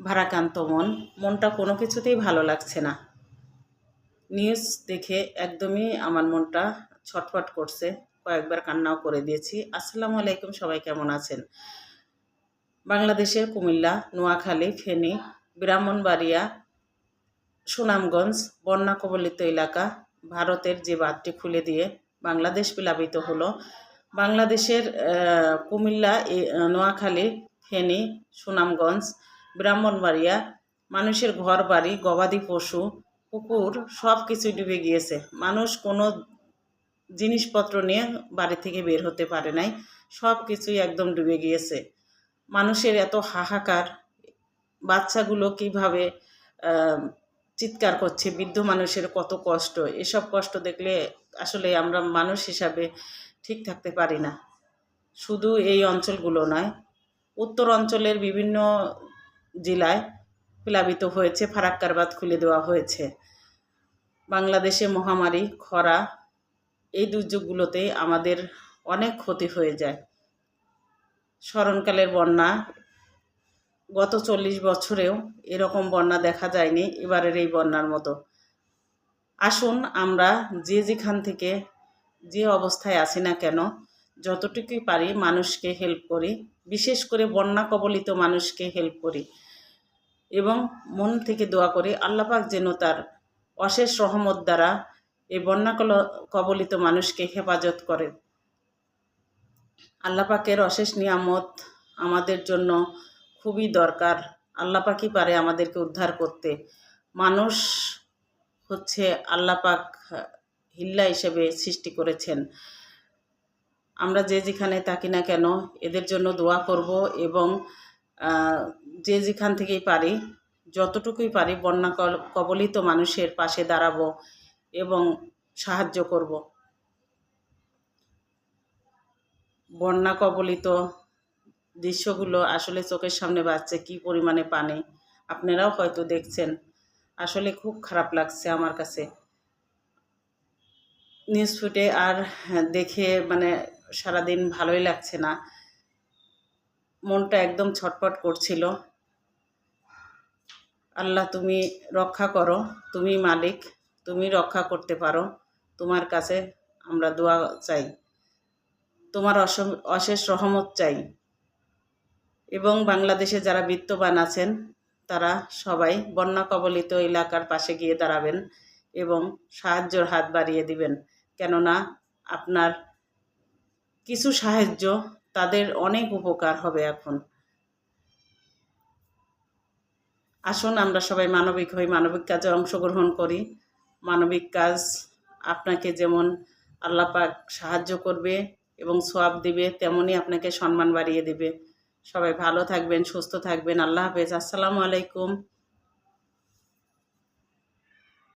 ভারাক্রান্ত মনটা কোনো কিছুতেই ভালো লাগছে না। নিউজ দেখে একদমই আমার মনটা ছটফট করছে, কয়েকবার কান্নাও করে দিয়েছি। আসসালামু আলাইকুম, সবাই কেমন আছেন? বাংলাদেশের কুমিল্লা, নোয়াখালী, ফেনী, ব্রাহ্মণবাড়িয়া, সুনামগঞ্জ বন্যা কবলিত এলাকা। ভারতের যে বাঁধটি খুলে দিয়ে বাংলাদেশ প্লাবিত হলো, বাংলাদেশের কুমিল্লা, নোয়াখালী, ফেনী, সুনামগঞ্জ, ব্রাহ্মণবাড়িয়া, মানুষের ঘর বাড়ি, গবাদি পশু, পুকুর সব কিছু ডুবে গিয়েছে। মানুষ কোনো জিনিসপত্র নিয়ে বাড়ি থেকে বের হতে পারে নাই, সব কিছুই একদম ডুবে গিয়েছে। মানুষের এত হাহাকার, বাচ্চাগুলো কিভাবে চিৎকার করছে, বৃদ্ধ মানুষের কত কষ্ট। এসব কষ্ট দেখলে আসলে আমরা মানুষ হিসাবে ঠিক থাকতে পারি না। শুধু এই অঞ্চলগুলো নয়, উত্তর অঞ্চলের বিভিন্ন জেলায় প্লাবিত হয়েছে, ফারাক্কার বাঁধ খুলে দেওয়া হয়েছে। বাংলাদেশে মহামারী, খরা, এই দুর্যোগগুলোতে আমাদের অনেক ক্ষতি হয়ে যায়। স্মরণকালের বন্যা, গত 40 বছরেও এরকম বন্যা দেখা যায়নি এবারের এই বন্যার মতো। আসুন আমরা যে যেখান থেকে যে অবস্থায় আছি না কেন, যতটুকুই পারি মানুষকে হেল্প করি, বিশেষ করে বন্যা কবলিত মানুষকে হেল্প করি এবং মন থেকে দোয়া করি আল্লাহ পাক যেন তার অশেষ রহমত দ্বারা এই বন্যা কবলিত মানুষকে হেফাজত করেন। আল্লাহ পাকের অশেষ নিয়ামত আমাদের জন্য খুবই দরকার। আল্লাহ পাকই পারে আমাদেরকে উদ্ধার করতে। মানুষ হচ্ছে আল্লাহ পাক হিল্লা হিসেবে সৃষ্টি করেছেন। আমরা যে যেখানে থাকি না কেন এদের জন্য দোয়া করব এবং যে যেখান থেকেই পারি, যতটুকুই পারি বন্যা কবলিত মানুষের পাশে দাঁড়াবো এবং সাহায্য করব। বন্যা কবলিত দৃশ্যগুলো আসলে চোখের সামনে বাজছে, কি পরিমাণে পানি আপনারাও হয়তো দেখছেন। আসলে খুব খারাপ লাগছে আমার কাছে নিউজ ফুটে আর দেখে, সারাদিন ভালোই লাগছে না, মনটা একদম ছটফট করছিল। আল্লাহ তুমি রক্ষা করো, তুমি মালিক, তুমি রক্ষা করতে পারো। তোমার কাছে আমরা দোয়া চাই, তোমার অশেষ রহমত চাই। এবং বাংলাদেশে যারা বিত্তবান আছেন তারা সবাই বন্যা কবলিত এলাকার পাশে গিয়ে দাঁড়াবেন এবং সাহায্যের হাত বাড়িয়ে দিবেন। কেননা আপনার কিছু সাহায্য তাদের অনেক উপকার হবে। এখন আসুন আমরা সবাই মানবিক হই, মানবিক কাজে অংশগ্রহণ করি। মানবিক কাজ আপনাকে যেমন আল্লাহ পাক সাহায্য করবে এবং সওয়াব দিবে, তেমনই আপনাকে সম্মান বাড়িয়ে দিবে। সবাই ভালো থাকবেন, সুস্থ থাকবেন। আল্লাহ হাফেজ। আসসালামু আলাইকুম।